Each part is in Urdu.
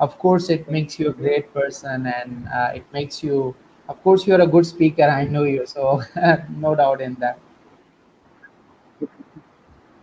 of course it makes you a great person, and it makes you, of course you're a good speaker, I know you, so no doubt in that.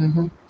Hmm.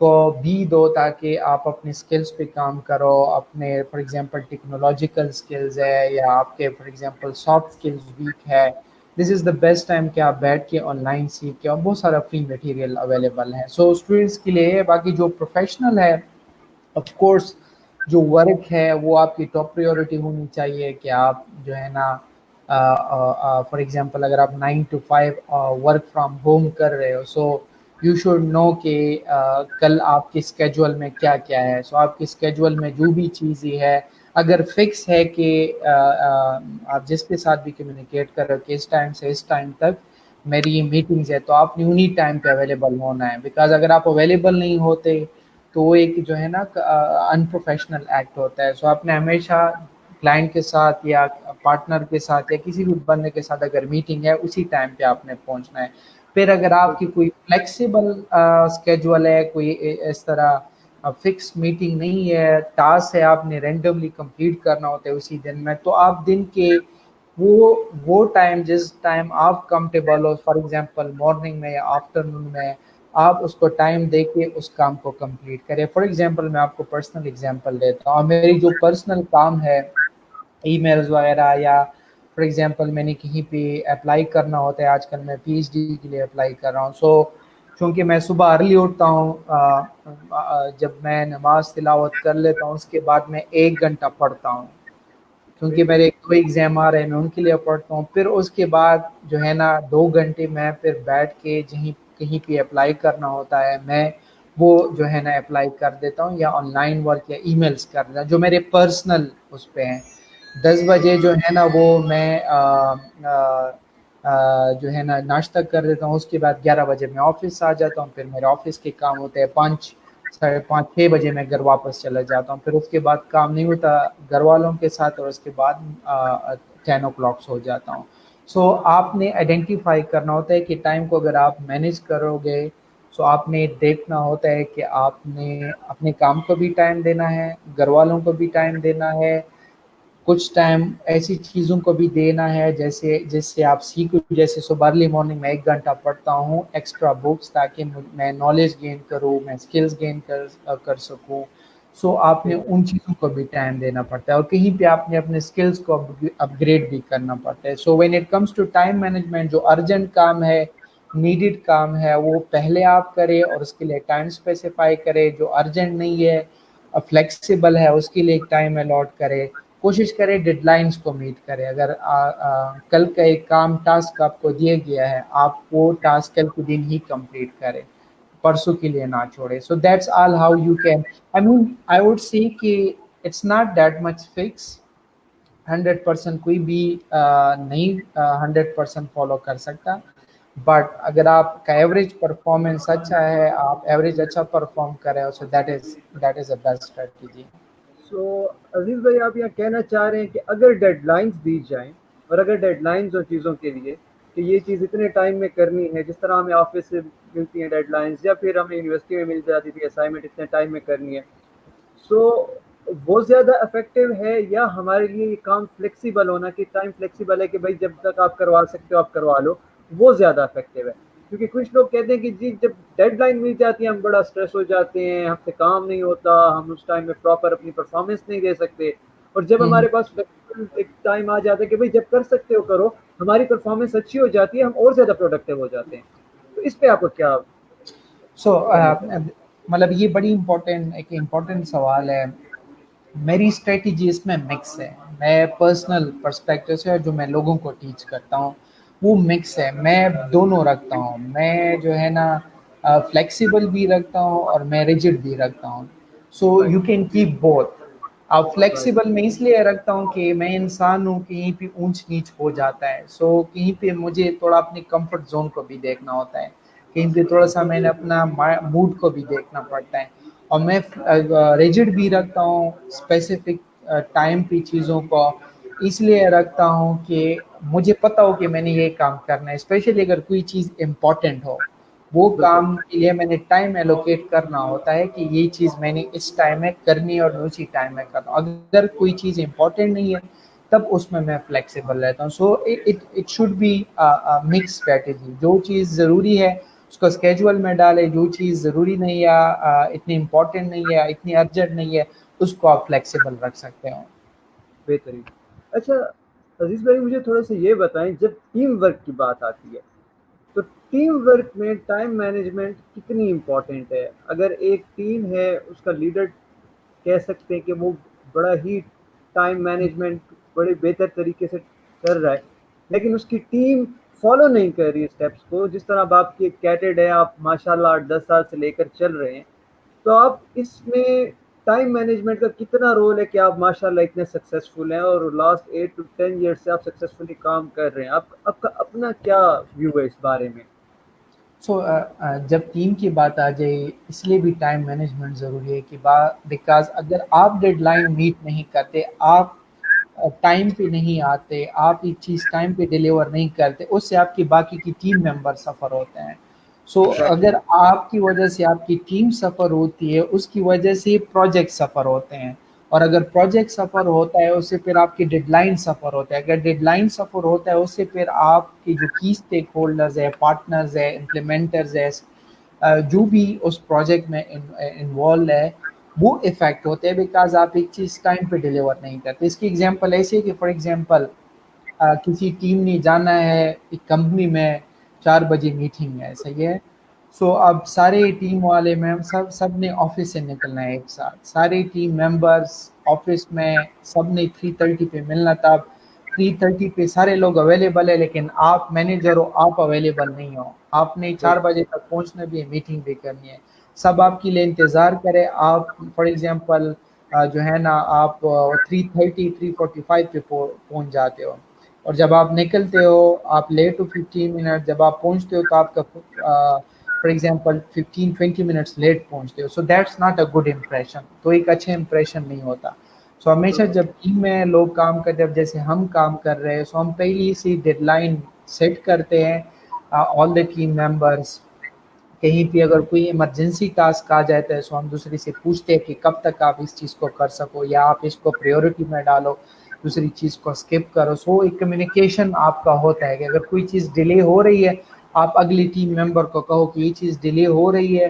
کو بھی دو تاکہ آپ اپنے اسکلس پہ کام کرو. اپنے فار ایگزامپل ٹیکنالوجیکل اسکلز ہے یا آپ کے for example soft skills weak ہے, this is the best time کہ آپ بیٹھ کے آن لائن سیکھ کے, اور بہت سارا فری مٹیریل اویلیبل ہے. سو اسٹوڈنٹس کے لیے. باقی جو پروفیشنل ہے آف کورس جو ورک ہے وہ آپ کی ٹاپ پریورٹی ہونی چاہیے کہ آپ جو ہے نا فار ایگزامپل اگر آپ 9 to 5 ورک فرام ہوم کر رہے ہو, سو یو شوڈ نو کہ کل آپ کے اسکیجول میں کیا کیا ہے. سو آپ کے اسکیجول میں جو بھی چیز ہی ہے, اگر فکس ہے کہ آپ جس کے ساتھ بھی کمیونیکیٹ کر رہے ہو کہ اس ٹائم سے اس ٹائم تک میری یہ میٹنگز ہے, تو آپ نے انہی ٹائم پہ اویلیبل ہونا ہے. بیکاز اگر آپ اویلیبل نہیں ہوتے تو وہ ایک جو ہے نا ان پروفیشنل ایکٹ ہوتا ہے. سو آپ نے ہمیشہ کلائنٹ کے ساتھ یا پارٹنر کے ساتھ یا کسی بھی بندے کے ساتھ اگر میٹنگ ہے اسی ٹائم پہ آپ نے پہنچنا ہے. پھر اگر آپ کی کوئی فلیکسیبل اسکیجول ہے, کوئی اس طرح فکس میٹنگ نہیں ہے, ٹاسک ہے آپ نے رینڈملی کمپلیٹ کرنا ہوتا ہے اسی دن میں, تو آپ دن کے وہ ٹائم جس ٹائم آپ comfortable who, for example morning میں یا آفٹرنون میں, آپ اس کو ٹائم دے کے اس کام کو کمپلیٹ کریں. فار ایگزامپل میں آپ کو پرسنل ایگزامپل دیتا ہوں. میری جو پرسنل کام ہے ای میلز وغیرہ, یا فار ایگزامپل میں نے کہیں پہ اپلائی کرنا ہوتا ہے, آج کل میں پی ایچ ڈی کے لیے اپلائی کر رہا ہوں. سو چونکہ میں صبح ارلی اٹھتا ہوں, جب میں نماز تلاوت کر لیتا ہوں اس کے بعد میں 1 گھنٹہ پڑھتا ہوں, کیونکہ میرے کوئی ایگزام آ رہے ہیں میں ان کے لیے پڑھتا ہوں. پھر اس کے بعد جو ہے نا 2 گھنٹے میں پھر بیٹھ کے کہیں پہ اپلائی کرنا ہوتا ہے, میں وہ جو ہے نا اپلائی کر دیتا ہوں, یا آن لائن ورک یا ای میلس کر دیتا ہوں جو میرے پرسنل اس پہ ہیں. 10 بجے جو ہے نا وہ میں جو ہے نا ناشتہ کر دیتا ہوں. اس کے بعد 11 بجے میں آفس آ جاتا ہوں. پھر میرے آفس کے کام ہوتے ہیں 5 6 بجے میں گھر واپس چلا جاتا ہوں. پھر اس کے بعد کام نہیں ہوتا گھر والوں کے ساتھ, اور اس کے بعد 10 o'clock سو جاتا ہوں. سو آپ نے آئیڈینٹیفائی کرنا ہوتا ہے کہ ٹائم کو اگر آپ مینیج کرو گے, سو آپ نے دیکھنا ہوتا ہے کہ آپ نے اپنے کام کو بھی ٹائم دینا ہے, گھر والوں کو بھی ٹائم دینا ہے, کچھ ٹائم ایسی چیزوں کو بھی دینا ہے جیسے جس سے آپ سیکھو. جیسے صبح ارلی مارننگ میں 1 گھنٹہ پڑھتا ہوں ایکسٹرا بکس, تاکہ میں نالج گین کروں, میں اسکلز گین کر سکوں. سو آپ نے ان چیزوں کو بھی ٹائم دینا پڑتا ہے, اور کہیں پہ آپ نے اپنے اسکلز کو اپ گریڈ بھی کرنا پڑتا ہے. So when it comes to time management, جو ارجنٹ کام ہے, نیڈڈ کام ہے, وہ پہلے آپ کرے اور اس کے لیے ٹائم اسپیسیفائی کرے. جو ارجنٹ نہیں ہے, فلیکسیبل ہے, اس کے لیے ایک ٹائم الاٹ کرے. کوشش کرے ڈیڈ لائنس کو میٹ کرے. اگر کل کا ایک کام ٹاسک آپ کو دیا گیا ہے, آپ وہ ٹاسک کل کے دن ہی کمپلیٹ کرے, پرسوں کے لیے نہ چھوڑے. So that's all how you can, I mean I would see کہ it's not that much fix. 100% کوئی بھی نہیں 100% فالو کر سکتا, بٹ اگر آپ کا ایوریج پرفارمنس اچھا ہے, آپ ایوریج اچھا پرفارم کریں, so that is a best strategy. So عزیز بھائی آپ یہاں کہنا چاہ رہے ہیں کہ اگر ڈیڈ لائنس دی جائیں, اور اگر ڈیڈ لائنس اور چیزوں کے لیے کہ یہ چیز اتنے ٹائم میں کرنی ہے, جس طرح ہمیں آفس سے ملتی ہیں ڈیڈ لائنس, یا پھر ہمیں یونیورسٹی میں مل جاتی تھی اسائنمنٹ اتنے ٹائم میں کرنی ہے, سو وہ زیادہ افیکٹو ہے, یا ہمارے لیے یہ کام فلیکسیبل ہونا کہ ٹائم فلیکسیبل ہے کہ بھائی جب تک آپ کروا سکتے ہو آپ کروا لو, وہ زیادہ افیکٹو ہے؟ کیونکہ کچھ لوگ کہتے ہیں کہ جی جب ڈیڈ لائن مل جاتی ہے ہم بڑا اسٹریس ہو جاتے ہیں, ہم سے کام نہیں ہوتا, ہم اس ٹائم میں پراپر اپنی پرفارمنس نہیں دے سکتے, اور جب ہمارے پاس ایک ٹائم آ جاتا ہے کہ بھائی جب کر سکتے ہو کرو, ہماری پرفارمنس اچھی ہو جاتی ہے, ہم اور زیادہ پروڈکٹیو ہو جاتے ہیں. تو اس پہ آپ کو کیا سو کہنا چاہیں مطلب یہ بڑی ایک امپورٹنٹ سوال ہے. میری اسٹریٹجی اس میں مکس ہے. میں پرسنل پرسپیکٹو سے, اور جو میں لوگوں کو ٹیچ کرتا ہوں وہ مکس ہے. میں دونوں رکھتا ہوں. میں جو ہے نا فلیکسیبل بھی رکھتا ہوں اور میں ریجڈ بھی رکھتا ہوں. So right you can keep both. اب رائٹ فلیکسیبل میں اس لیے رکھتا ہوں کہ میں انسان ہوں, کہیں پہ اونچ نیچ ہو جاتا ہے. سو کہیں پہ مجھے تھوڑا اپنی کمفرٹ زون کو بھی دیکھنا ہوتا ہے, کہیں پہ تھوڑا سا میں نے اپنا موڈ کو بھی دیکھنا پڑتا ہے. اور میں ریجڈ بھی رکھتا ہوں اسپیسیفک ٹائم پہ چیزوں کو اس لیے رکھتا ہوں کہ مجھے پتا ہو کہ میں نے یہ کام کرنا ہے, اسپیشلی اگر کوئی چیز امپورٹنٹ ہو. وہ بالکل کام کے لیے میں نے ٹائم ایلوکیٹ کرنا ہوتا ہے کہ یہ چیز میں نے اس ٹائم میں کرنی ہے اور اسی ٹائم میں کرنا. اگر کوئی چیز امپورٹنٹ نہیں ہے تب اس میں فلیکسیبل رہتا ہوں. So it should be mix strategy. جو چیز ضروری ہے اس کو اسکیجول میں ڈالے، جو چیز ضروری نہیں ہے، اتنی امپورٹنٹ نہیں ہے، اتنی ارجنٹ نہیں ہے، اس کو آپ فلیکسیبل رکھ سکتے ہو. بہترین. اچھا عزیز بھائی مجھے تھوڑا سا یہ بتائیں، جب ٹیم ورک کی بات آتی ہے تو ٹیم ورک میں ٹائم مینجمنٹ کتنی امپورٹنٹ ہے؟ اگر ایک ٹیم ہے اس کا لیڈر کہہ سکتے ہیں کہ وہ بڑا ہی ٹائم مینجمنٹ بڑے بہتر طریقے سے کر رہا ہے، لیکن اس کی ٹیم فالو نہیں کر رہی اسٹیپس کو، جس طرح اب آپ کی ایک کیٹڈ ہے، آپ ماشاء اللہ 8-10 سال سے لے کر چل رہے ہیں، تو آپ اس میں ٹائم مینجمنٹ کا کتنا رول ہے کہ آپ ماشاء اللہ اتنے سکسیزفل ہیں اور لاسٹ 8 to 10 years سے آپ سکسیزفلی کام کر رہے ہیں، آپ کا اپنا کیا ویو ہے اس بارے میں؟ سو جب ٹیم کی بات آ جائے، اس لیے بھی ٹائم مینجمنٹ ضروری ہے کہ بیکاز اگر آپ ڈیڈ لائن میٹ نہیں کرتے، آپ ٹائم پہ نہیں آتے، آپ ایک چیز ٹائم پہ ڈیلیور نہیں کرتے، اس سے آپ کی باقی کی ٹیم ممبر سفر ہوتے ہیں. سو اگر آپ کی وجہ سے آپ کی ٹیم سفر ہوتی ہے، اس کی وجہ سے پروجیکٹ سفر ہوتے ہیں، اور اگر پروجیکٹ سفر ہوتا ہے اس سے پھر آپ کی ڈیڈ لائن سفر ہوتا ہے، اگر ڈیڈ لائن سفر ہوتا ہے اس سے پھر آپ کی جو کی اسٹیک ہولڈرز ہے، پارٹنرز ہے، امپلیمنٹرز ہے، جو بھی اس پروجیکٹ میں انوالو ہے، وہ افیکٹ ہوتے ہیں بیکاز آپ ایک چیز ٹائم پہ ڈیلیور نہیں کرتے. اس کی ایگزامپل ایسے ہے کہ فار ایگزامپل کسی ٹیم نے جانا ہے ایک کمپنی میں، 4 بجے میٹنگ ہے، صحیح ہے. سو اب سارے ٹیم والے سب نے آفس سے نکلنا ہے ایک ساتھ، سارے ٹیم ممبرس آفس میں، سب نے 3:30 پہ ملنا تھا. 3:30 پہ سارے لوگ اویلیبل ہے، لیکن آپ مینیجر ہو، آپ اویلیبل نہیں ہو، آپ نے 4 بجے تک پہنچنا بھی ہے، میٹنگ بھی کرنی ہے، سب آپ کے لیے انتظار کرے. آپ فار ایگزامپل جو ہے نا آپ 3:30 3:45 پہ پہنچ جاتے ہو، اور جب آپ نکلتے ہو آپ لیٹ ہو 15 منٹ، جب آپ پہنچتے ہو تو آپ کا فار ایگزامپل 15 20 منٹس لیٹ پہنچتے ہو. So that's not a good impression, تو ایک اچھے امپریشن نہیں ہوتا. سو ہمیشہ جب ٹیم میں لوگ کام کرتے ہیں، جیسے ہم کام کر رہے ہیں، سو ہم پہلی سی ڈیڈ لائن سیٹ کرتے ہیں آل دا ٹیم ممبرس. کہیں پہ اگر کوئی ایمرجنسی ٹاسک آ جاتا ہے سو ہم دوسرے سے پوچھتے ہیں کہ کب تک آپ اس چیز کو کر سکو، یا آپ اس کو پریورٹی میں ڈالو، دوسری چیز کو اسکپ کرو. سو ایک کمیونیکیشن آپ کا ہوتا ہے کہ اگر کوئی چیز ڈیلے ہو رہی ہے، آپ اگلی ٹیم ممبر کو کہو کہ یہ چیز ڈیلے ہو رہی ہے،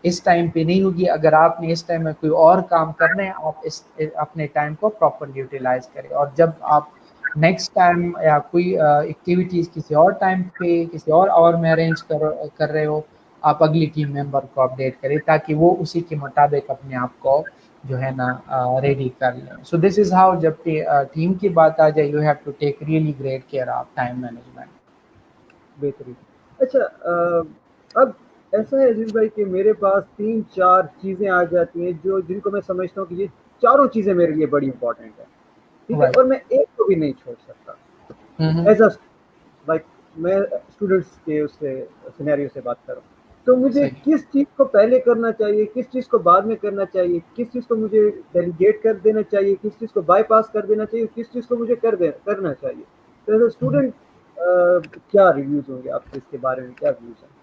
اس ٹائم پہ نہیں ہوگی، اگر آپ نے اس ٹائم میں کوئی اور کام کرنا ہے آپ اس اپنے ٹائم کو پراپرلی یوٹیلائز کریں. اور جب آپ نیکسٹ ٹائم یا کوئی ایکٹیویٹیز کسی اور ٹائم پہ کسی اور میں ارینج کر رہے ہو، آپ اگلی ٹیم ممبر کو اپڈیٹ کریں تاکہ وہ اسی کے مطابق اپنے آپ کو جو ہے نا ریڈی کر لیں. سو دس از ہاؤ جب ٹیم کی بات آ جائے، you have to take really great care of time management. بہترین. اچھا اب ایسا ہے عزیز بھائی کہ میرے پاس 3-4 چیزیں آ جاتی ہیں جن کو میں سمجھتا ہوں کہ یہ چاروں چیزیں میرے لیے بڑی امپورٹنٹ ہیں، ٹھیک ہے، رائٹ. اور میں ایک کو بھی نہیں چھوڑ سکتا ایز اے لائک میں اسٹوڈنٹس کے اس سے سینیریو سے بات کروں. تو مجھے صحیح. کس چیز کو پہلے کرنا چاہیے، کس چیز کو بعد میں کرنا چاہیے، کس چیز کو مجھے ڈیلیگیٹ کر دینا چاہیے، کس چیز کو بائی پاس کر دینا چاہیے، کس چیز کو مجھے کرنا چاہیے. تو ایز اے اسٹوڈنٹ کیا ریویوز ہوں گے آپ کے، اس کے بارے میں کیا ویوز ہیں؟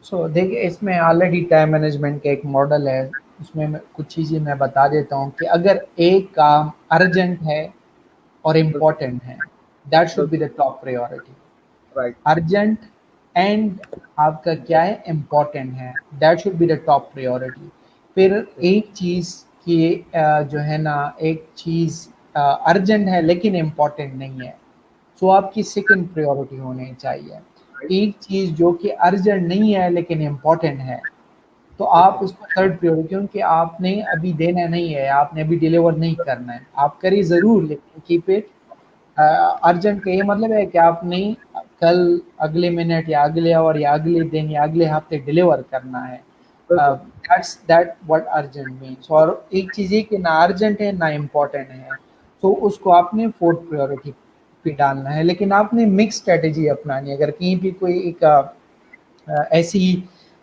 سو دیکھیے، اس میں آلریڈی ٹائم مینجمنٹ کا ایک ماڈل ہے، اس میں کچھ چیزیں میں بتا دیتا ہوں کہ اگر ایک کام ارجنٹ ہے اور بالکل امپورٹنٹ ہے، دیٹ شوڈ بی بالکل. The top priority. Right. Urgent and آپ کا کیا ہے، امپورٹنٹ ہے، that should be the top priority. پھر ایک چیز کی جو ہے نا ایک چیز ارجنٹ ہے لیکن امپورٹنٹ نہیں ہے، سو آپ کی سیکنڈ پریورٹی ہونی چاہیے. ایک چیز جو کہ ارجنٹ نہیں ہے لیکن امپورٹنٹ ہے، تو آپ اس کو تھرڈ پریورٹی، کیونکہ آپ نے ابھی دینا نہیں ہے، آپ نے ابھی ڈیلیور نہیں کرنا ہے، آپ کریے ضرور لیکن کیپ اٹ ارجنٹ. کا یہ مطلب ہے کہ آپ نے کل، اگلے منٹ یا اگلے اور یا اگلے دن یا اگلے ہفتے ڈیلیور کرنا ہے. بالکل. That what urgent means. اور ایک چیز یہ کہ نہ ارجنٹ ہے نہ امپورٹنٹ ہے، تو اس کو آپ نے فورتھ پریورٹی پہ ڈالنا ہے. لیکن آپ نے مکس اسٹریٹجی اپنانی ہے. اگر کہیں بھی کوئی ایک ایسی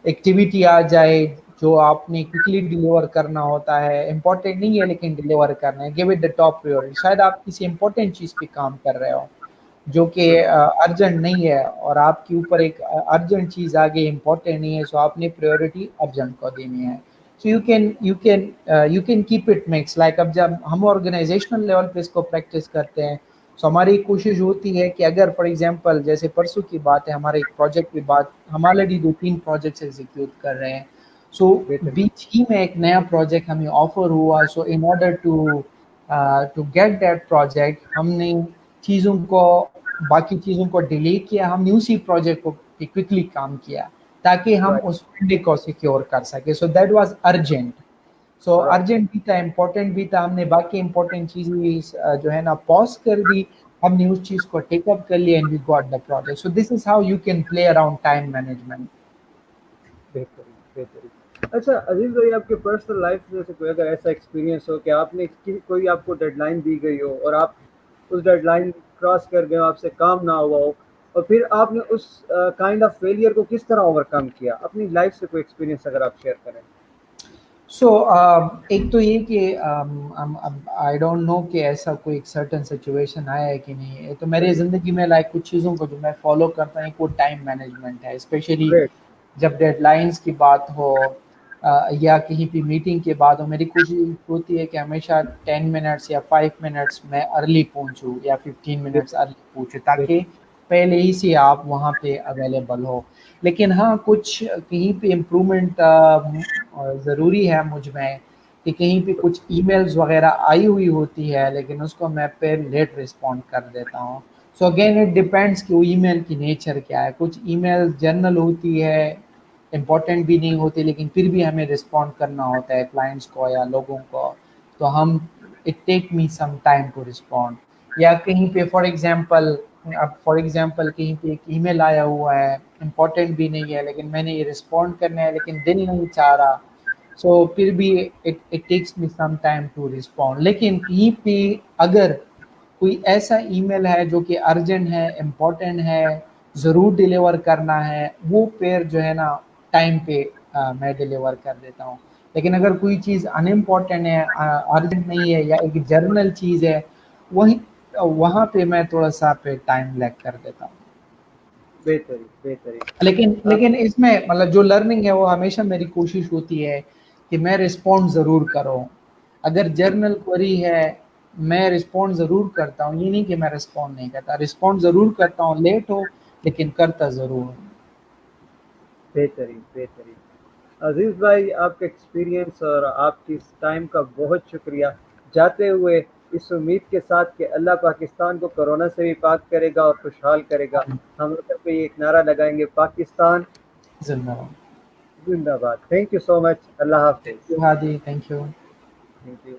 ایکٹیویٹی آ جائے جو آپ نے کوکلی ڈیلیور کرنا ہوتا ہے، امپورٹنٹ نہیں ہے لیکن ڈیلیور کرنا ہے، give it the top priority. شاید آپ کسی امپورٹنٹ چیز پہ کام کر رہے ہو جو کہ بالکل. ارجنٹ نہیں ہے، اور آپ کے اوپر ایک ارجنٹ چیز آ گئی، امپورٹنٹ نہیں ہے، سو آپ نے پریورٹی ارجنٹ کو دینی ہے. So you can keep it mix. Like اب جب ہم آرگنائزیشنل لیول پہ اس کو پریکٹس کرتے ہیں، سو ہماری کوشش ہوتی ہے کہ اگر فار ایگزامپل جیسے پرسوں کی بات ہے، ہمارے ایک پروجیکٹ کی بات، ہم آلریڈی 2-3 پروجیکٹس ایگزیکیوٹ کر رہے ہیں. سو بہترین. بیچ ہی میں ایک نیا پروجیکٹ ہمیں آفر ہوا. So in order to get that project ہم نے چیزوں کو، باقی چیزوں کو ڈیلے کیا، ہم نے اسی پروجیکٹ کو کوئکلی کام کیا تاکہ ہم رائٹ. اس فنڈنگ کو سیکیور کر سکیں. So that was urgent. So right. Urgent بھی تھا، امپورٹنٹ بھی تھا. ہم نے باقی امپورٹنٹ چیزیں جو ہے نا پوز کر دی، ہم نے اس چیز کو ٹیک اپ کر لیا and we got the project. So this is how you can play around time management. بہترین بہترین. اچھا عزیز بھائی، آپ کے پرسنل لائف میں سے کوئی اگر ایسا ایکسپیرینس ہو کہ آپ نے کوئی آپ کو ڈیڈ لائن دی گئی ہو اور آپ اس ڈیڈ لائن کراس کر گئے ہو، آپ سے کام نہ ہوا ہو، اور پھر آپ نے اس کائنڈ آف فیلئر کو کس طرح اوور کم کیا، اپنی لائف سے کوئی ایکسپیرینس اگر آپ شیئر کریں. سو ایک تو یہ کہ آئی ڈونٹ نو کہ ایسا کوئی ایک سرٹن سچویشن آیا ہے کہ نہیں. تو میرے زندگی میں لائک کچھ چیزوں کو جو میں فالو کرتا ہوں وہ ٹائم مینجمنٹ ہے. Especially great. جب ڈیڈ لائنس کی بات ہو یا کہیں بھی میٹنگ کے بعد ہو، میری کوشش ہوتی ہے کہ ہمیشہ 10 منٹس یا 5 منٹس میں ارلی پہنچوں یا 15 منٹس بہترین. ارلی پہنچوں تاکہ پہلے ہی سے آپ وہاں پہ اویلیبل ہو. لیکن ہاں کچھ کہیں پہ امپرومنٹ ضروری ہے مجھ میں کہ کہیں پہ کچھ ای میلز وغیرہ آئی ہوئی ہوتی ہے لیکن اس کو میں پہ لیٹ رسپونڈ کر دیتا ہوں. سو اگین اٹ ڈپینڈس کہ وہ ای میل کی نیچر کیا ہے. کچھ ای میل جنرل ہوتی ہے، امپورٹنٹ بھی نہیں ہوتی، لیکن پھر بھی ہمیں رسپونڈ کرنا ہوتا ہے کلائنٹس کو یا لوگوں کو. تو ہم it take me some time to respond. یا کہیں پہ فار ایگزامپل، اب فار ایگزامپل کہیں پہ ایک ای میل آیا ہوا ہے، امپورٹنٹ بھی نہیں ہے لیکن میں نے یہ رسپونڈ کرنا ہے لیکن دل نہیں چاہ رہا. سو پھر بھی it takes me some time to respond. لیکن کہیں پہ اگر کوئی ایسا ای میل ہے جو کہ ارجنٹ ہے، امپورٹنٹ ہے، ضرور ڈیلیور کرنا ہے، وہ پھر جو ہے نا ٹائم پہ میں ڈیلیور کر دیتا ہوں. لیکن اگر کوئی چیز ان امپورٹنٹ ہے، ارجنٹ نہیں ہے یا ایک جرنل چیز ہے، وہی وہاں پہ میں تھوڑا سا پہ ٹائم لیگ کر دیتا ہوں. بہترین بہترین. لیکن اس میں مطلب جو لرننگ ہے وہ ہمیشہ میری کوشش ہوتی ہے کہ میں رسپونڈ ضرور کروں. اگر جرنل کوری ہے میں رسپونڈ ضرور کرتا ہوں، یہ نہیں کہ میں رسپونڈ نہیں کرتا، رسپونڈ ضرور کرتا ہوں، لیٹ ہو لیکن کرتا ضرور ہوں. بہترین بہترین. عزیز بھائی، آپ کا ایکسپیرینس اور آپ کی اس ٹائم کا بہت شکریہ. جاتے ہوئے اس امید کے ساتھ کہ اللہ پاکستان کو کرونا سے بھی پاک کرے گا اور خوشحال کرے گا، ہم لوگ پہ ایک نعرہ لگائیں گے، پاکستان زندہ باد. زندہ باد. Thank you so much. اللہ تھینک حافظ. یو ہادی، تھینک یو. Thank you.